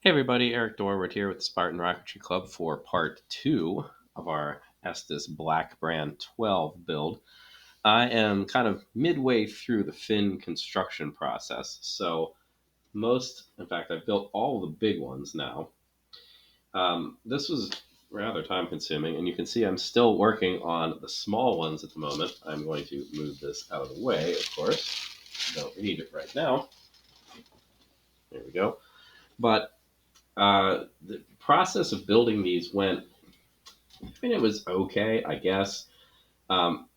Hey everybody, Eric Dorward here with the Spartan Rocketry Club for part two of our Estes Black Brant XII build. I am kind of midway through the fin construction process. So in fact, I've built all the big ones now. This was rather time consuming, and you can see I'm still working on the small ones at the moment. I'm going to move this out of the way, of course. Don't need it right now. There we go. But the process of building these went, I mean, it was okay, I guess. Um,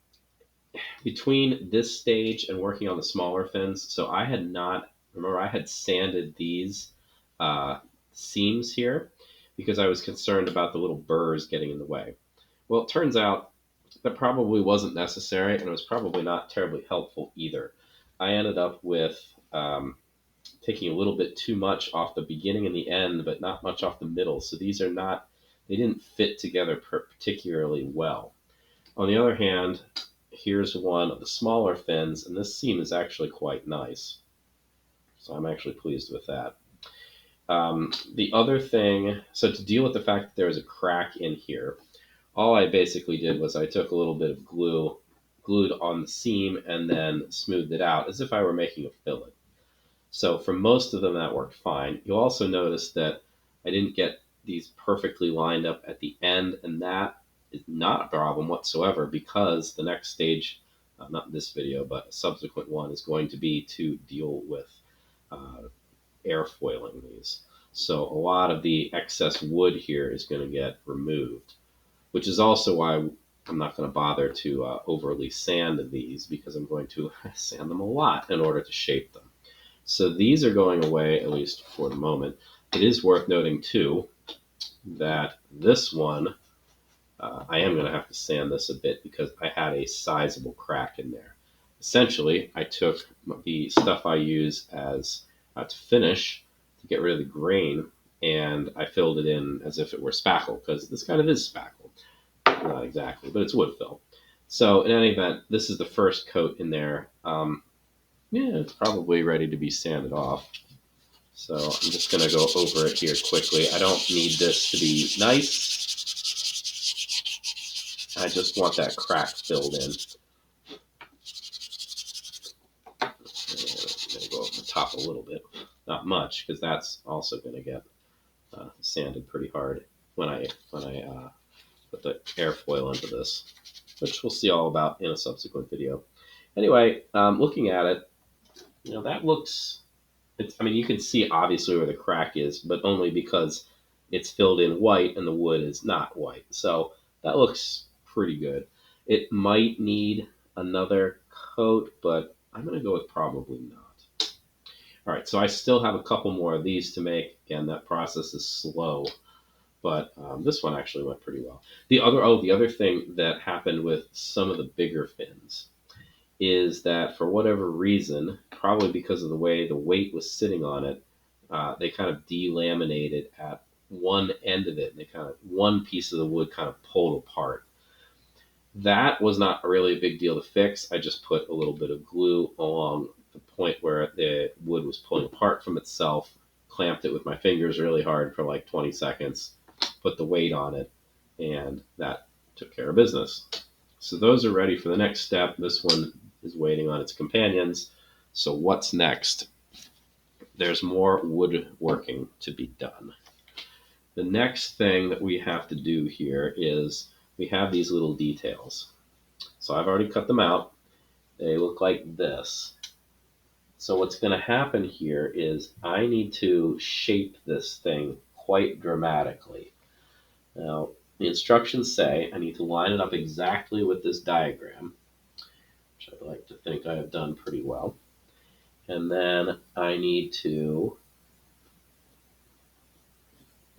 Between this stage and working on the smaller fins, so I had not, remember, I had sanded these uh, seams here because I was concerned about the little burrs getting in the way. Well, it turns out that probably wasn't necessary, and it was probably not terribly helpful either. I ended up with taking a little bit too much off the beginning and the end, but not much off the middle. So these are not, they didn't fit together particularly well. On the other hand, here's one of the smaller fins, and this seam is actually quite nice. So I'm actually pleased with that. The other thing, so to deal with the fact that there was a crack in here, all I basically did was I took a little bit of glue, glued on the seam, and then smoothed it out as if I were making a fillet. So for most of them, that worked fine. You'll also notice that I didn't get these perfectly lined up at the end, and that is not a problem whatsoever because the next stage, not this video, but a subsequent one, is going to be to deal with uh, airfoiling these. So a lot of the excess wood here is going to get removed, which is also why I'm not going to bother to overly sand these because I'm going to sand them a lot in order to shape them. So these are going away, at least for the moment. It is worth noting, too, that this one, I am going to have to sand this a bit because I had a sizable crack in there. Essentially, I took the stuff I use as to finish to get rid of the grain, and I filled it in as if it were spackle, because this kind of is spackle. Not exactly, but it's wood fill. So in any event, this is the first coat in there. Yeah, it's probably ready to be sanded off. So I'm just going to go over it here quickly. I don't need this to be nice. I just want that crack filled in. I'm going to go over the top a little bit. Not much, because that's also going to get sanded pretty hard when I put the airfoil into this, which we'll see all about in a subsequent video. Anyway, looking at it, that looks, I mean, you can see obviously where the crack is, but only because it's filled in white and the wood is not white. So that looks pretty good. It might need another coat, but I'm going to go with probably not. All right, so I still have a couple more of these to make. Again, that process is slow, but this one actually went pretty well. The other thing that happened with some of the bigger fins is that for whatever reason, probably because of the way the weight was sitting on it, they kind of delaminated at one end of it. And they kind of, one piece of the wood kind of pulled apart. That was not really a big deal to fix. I just put a little bit of glue along the point where the wood was pulling apart from itself, clamped it with my fingers really hard for like 20 seconds, put the weight on it, and that took care of business. So those are ready for the next step. This one is waiting on its companions. So what's next? There's more woodworking to be done. The next thing that we have to do here is we have these little details. So I've already cut them out. They look like this. So what's going to happen here is I need to shape this thing quite dramatically. Now, the instructions say I need to line it up exactly with this diagram, which I'd like to think I have done pretty well. And then I need to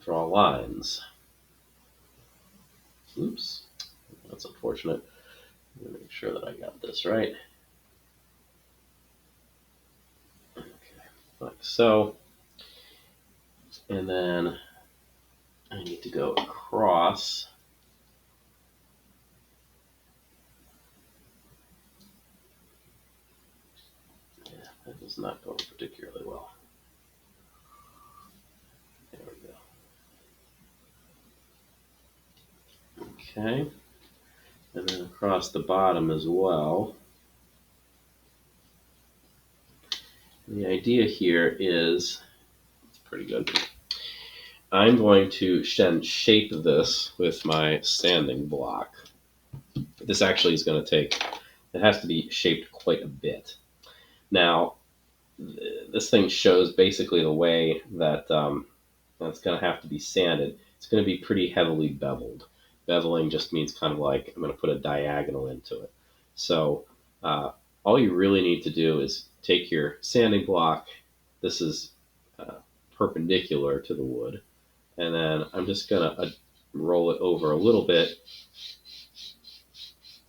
draw lines. Oops, that's unfortunate. I'm going to make sure that I got this right. Okay, like so. And then I need to go across. Yeah, that is not going particularly well. There Okay, and then across the bottom as well. The idea here is, it's pretty good. I'm going to then shape this with my sanding block. This actually is going to take, it has to be shaped quite a bit. Now, this thing shows basically the way that it's going to have to be sanded. It's going to be pretty heavily beveled. Beveling just means kind of like I'm going to put a diagonal into it. So all you really need to do is take your sanding block. This is perpendicular to the wood. And then I'm just going to roll it over a little bit.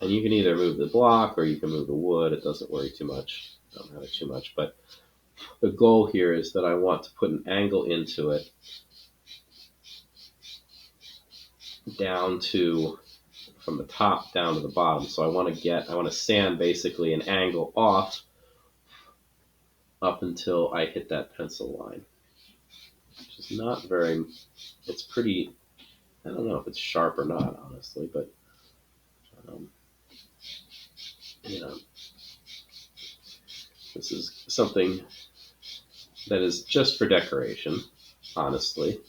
And you can either move the block or you can move the wood. It doesn't worry too much. Don't matter too much. But the goal here is that I want to put an angle into it down to, from the top down to the bottom. So I want to sand basically an angle off up until I hit that pencil line. Which is not very, it's pretty, I don't know if it's sharp or not, honestly, but, you know, this is something that is just for decoration, honestly.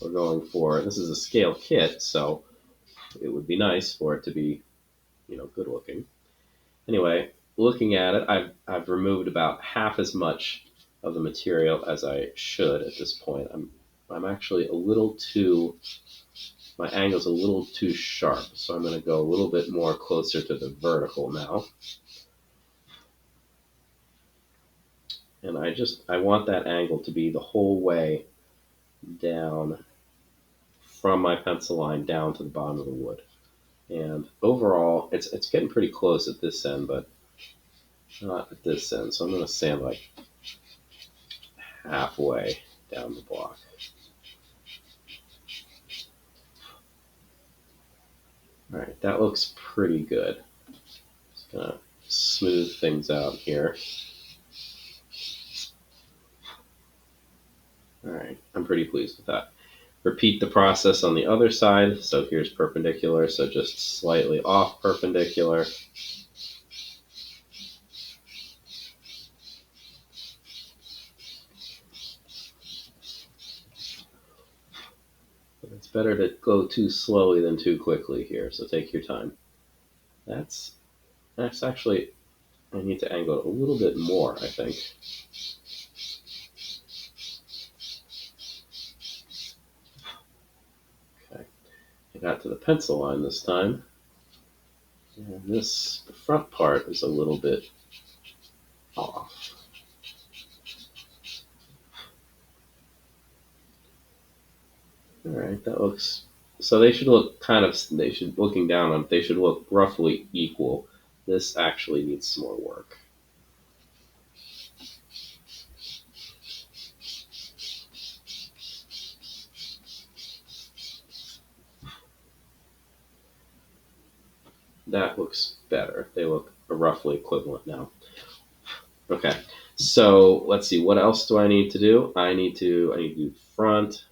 We're going for, this is a scale kit, so it would be nice for it to be, good looking. Anyway, looking at it, I've removed about half as much of the material as I should at this point. I'm actually a little too, my angle's a little too sharp, so I'm going to go a little bit more closer to the vertical now. And I want that angle to be the whole way down from my pencil line down to the bottom of the wood. And overall, it's getting pretty close at this end, but not at this end. So I'm going to sand like halfway down the block. All right, that looks pretty good. Just going to smooth things out here. All right, I'm pretty pleased with that. Repeat the process on the other side. So here's perpendicular, so just slightly off perpendicular. But it's better to go too slowly than too quickly here, so take your time. That's actually, I need to angle it a little bit more, I think. Okay, I got to the pencil line this time. And the front part is a little bit off. All right, that looks, so they should look looking down on it, they should look roughly equal. This actually needs some more work. That looks better. They look roughly equivalent now. Okay, so let's see. What else do I need to do? I need to do front.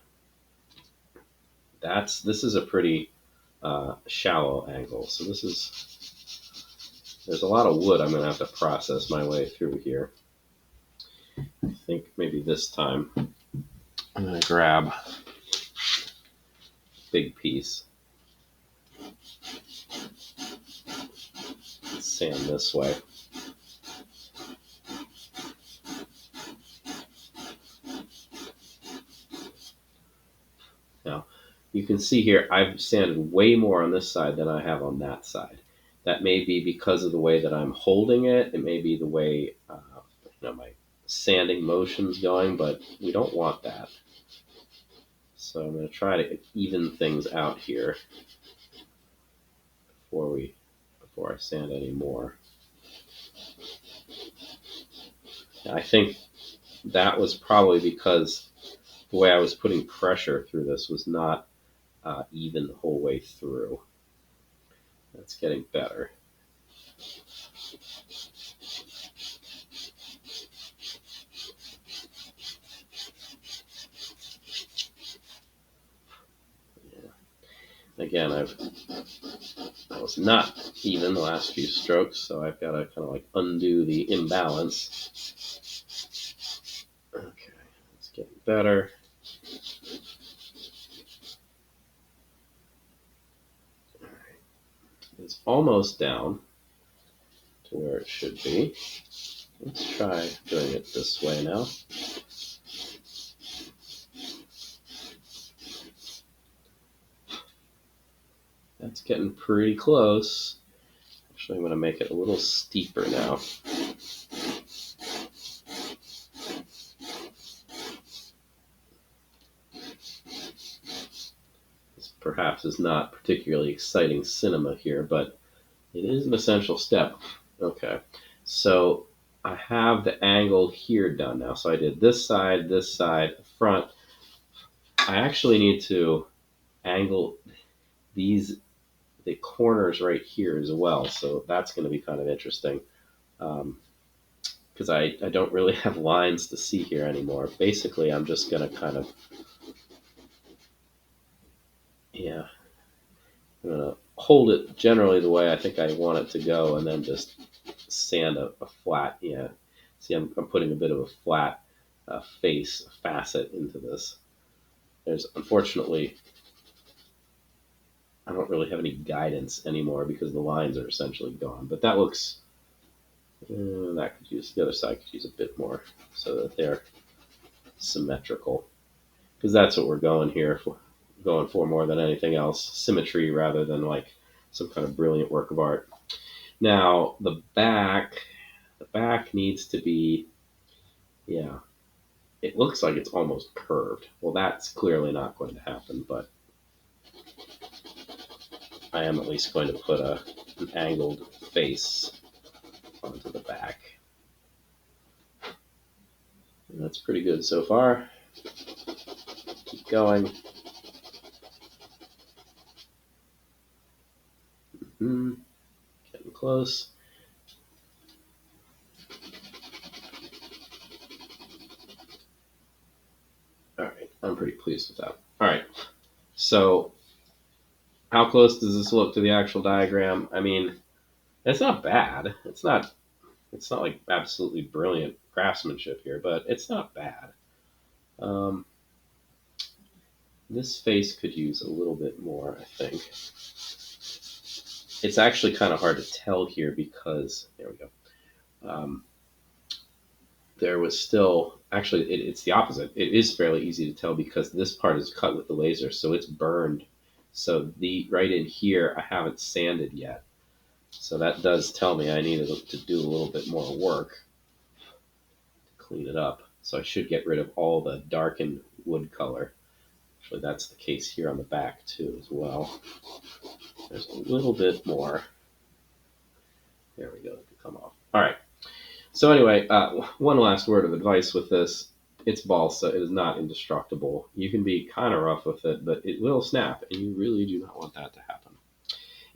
This is a pretty shallow angle. So there's a lot of wood I'm going to have to process my way through here. I think maybe this time I'm going to grab a big piece. Sand this way. Now, you can see here I've sanded way more on this side than I have on that side. That may be because of the way that I'm holding it. It may be the way my sanding motion's going, but we don't want that. So I'm going to try to even things out here before I sand any more. I think that was probably because the way I was putting pressure through this was not even the whole way through. That's getting better. Yeah. Again, I was not even the last few strokes, so I've got to kind of like undo the imbalance. Okay, it's getting better. All right. It's almost down to where it should be. Let's try doing it this way now. That's getting pretty close. Actually, I'm going to make it a little steeper now. This perhaps is not particularly exciting cinema here, but it is an essential step. Okay, so I have the angle here done now. So I did this side, the front. I actually need to angle the corners right here as well. So that's going to be kind of interesting. Because I don't really have lines to see here anymore. Basically, I'm just going to kind of, yeah, I'm going to hold it generally the way I think I want it to go and then just sand a flat, yeah. See, I'm putting a bit of a flat face, facet into this. There's, unfortunately, I don't really have any guidance anymore because the lines are essentially gone. But that looks, that could use, the other side could use a bit more so that they're symmetrical. Because that's what we're going for more than anything else. Symmetry rather than like some kind of brilliant work of art. Now, the back needs to be, yeah, it looks like it's almost curved. Well, that's clearly not going to happen, but I am at least going to put an angled face onto the back. And that's pretty good so far. Keep going. Getting close. All right, I'm pretty pleased with that. All right, so how close does this look to the actual diagram? I mean, it's not bad. It's not like absolutely brilliant craftsmanship here, but it's not bad. This face could use a little bit more, I think. It's actually kind of hard to tell here because, there we go. There was still, actually, it's the opposite. It is fairly easy to tell because this part is cut with the laser, so it's burned. So the right in here, I haven't sanded yet. So that does tell me I needed to do a little bit more work to clean it up. So I should get rid of all the darkened wood color. Actually, that's the case here on the back too as well. There's a little bit more. There we go, it could come off. All right. So anyway, one last word of advice with this. It's balsa. It is not indestructible. You can be kind of rough with it, but it will snap, and you really do not want that to happen.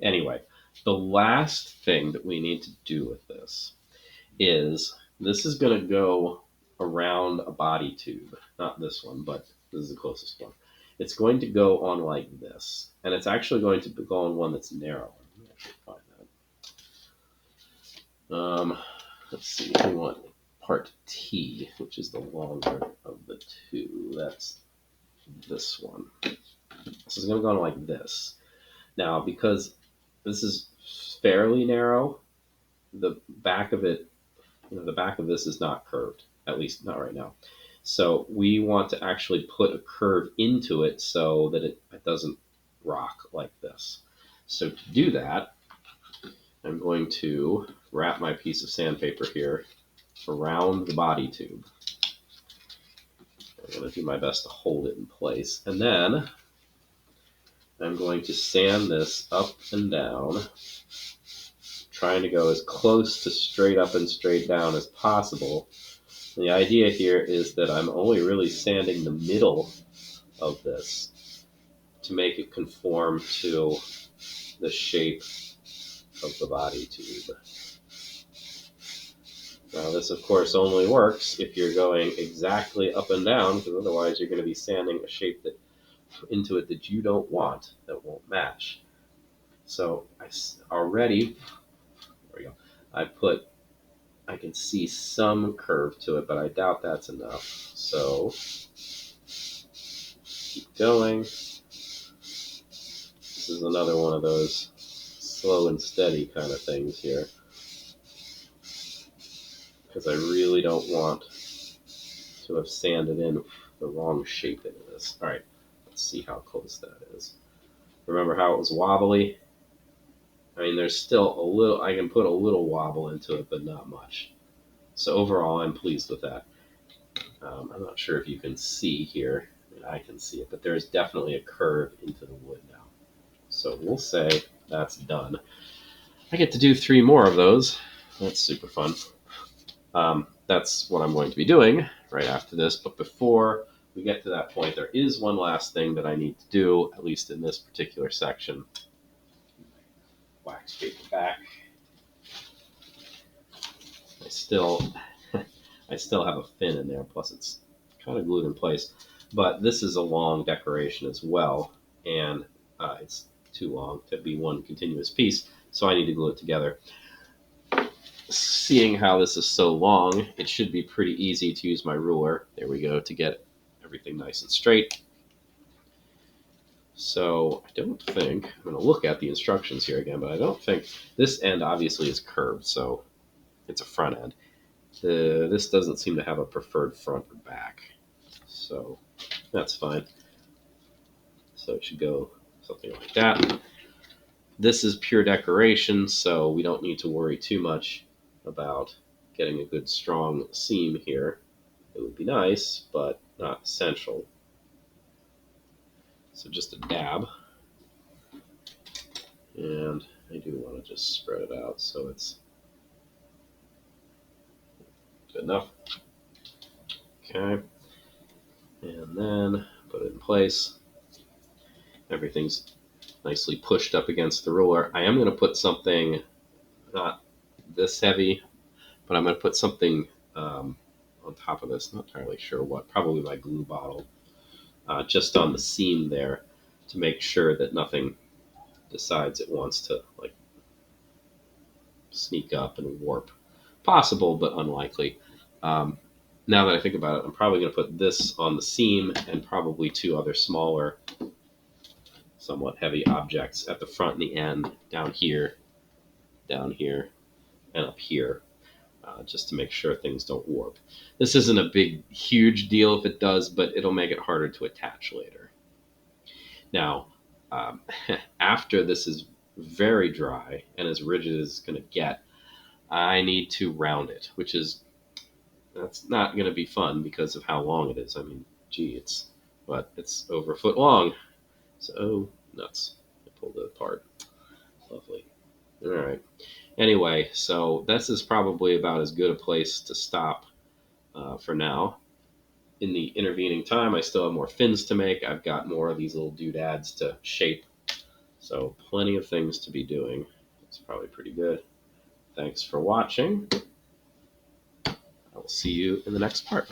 Anyway, the last thing that we need to do with this is going to go around a body tube. Not this one, but this is the closest one. It's going to go on like this, and it's actually going to go on one that's narrow. Let me actually find that. Let's see, we want part T, which is the longer of the two. That's this one. So it's going to go on like this. Now, because this is fairly narrow, the back of it, the back of this is not curved, at least not right now. So we want to actually put a curve into it so that it doesn't rock like this. So to do that, I'm going to wrap my piece of sandpaper here around the body tube. I'm going to do my best to hold it in place. And then I'm going to sand this up and down, trying to go as close to straight up and straight down as possible. And the idea here is that I'm only really sanding the middle of this to make it conform to the shape of the body tube. Now this of course only works if you're going exactly up and down, because otherwise you're going to be sanding a shape that into it that you don't want, that won't match. So already, there we go. I can see some curve to it, but I doubt that's enough. So keep going. This is another one of those slow and steady kind of things here, because I really don't want to have sanded in the wrong shape into this. All right, let's see how close that is. Remember how it was wobbly? I mean, there's still a little, I can put a little wobble into it, but not much. So overall, I'm pleased with that. I'm not sure if you can see here. I mean, I can see it, but there's definitely a curve into the wood now. So we'll say that's done. I get to do 3 more of those. That's super fun. That's what I'm going to be doing right after this. But before we get to that point, there is one last thing that I need to do, at least in this particular section. Wax paper back. I still have a fin in there, plus it's kind of glued in place. But this is a long decoration as well, and it's too long to be one continuous piece, so I need to glue it together. Seeing how this is so long, it should be pretty easy to use my ruler. There we go, to get everything nice and straight. So I don't think, I'm going to look at the instructions here again, but I don't think, this end obviously is curved, so it's a front end. This doesn't seem to have a preferred front or back, so that's fine. So it should go something like that. This is pure decoration, so we don't need to worry too much about getting a good strong seam here. It would be nice, but not essential. So just a dab. And I do want to just spread it out so it's good enough. Okay. And then put it in place. Everything's nicely pushed up against the ruler. I am going to put something not this heavy, but I'm going to put something on top of this. Not entirely sure what. Probably my glue bottle. Just on the seam there to make sure that nothing decides it wants to like sneak up and warp. Possible, but unlikely. Now that I think about it, I'm probably going to put this on the seam and probably 2 other smaller, somewhat heavy objects at the front and the end, down here, and up here, just to make sure things don't warp. This isn't a big, huge deal if it does, but it'll make it harder to attach later. Now, after this is very dry and as rigid as it's going to get, I need to round it, that's not going to be fun because of how long it is. I mean, gee, it's over a foot long. So, oh, nuts. I pulled it apart. Lovely. All right. Anyway, so this is probably about as good a place to stop for now. In the intervening time, I still have more fins to make. I've got more of these little doodads to shape. So plenty of things to be doing. It's probably pretty good. Thanks for watching. I will see you in the next part.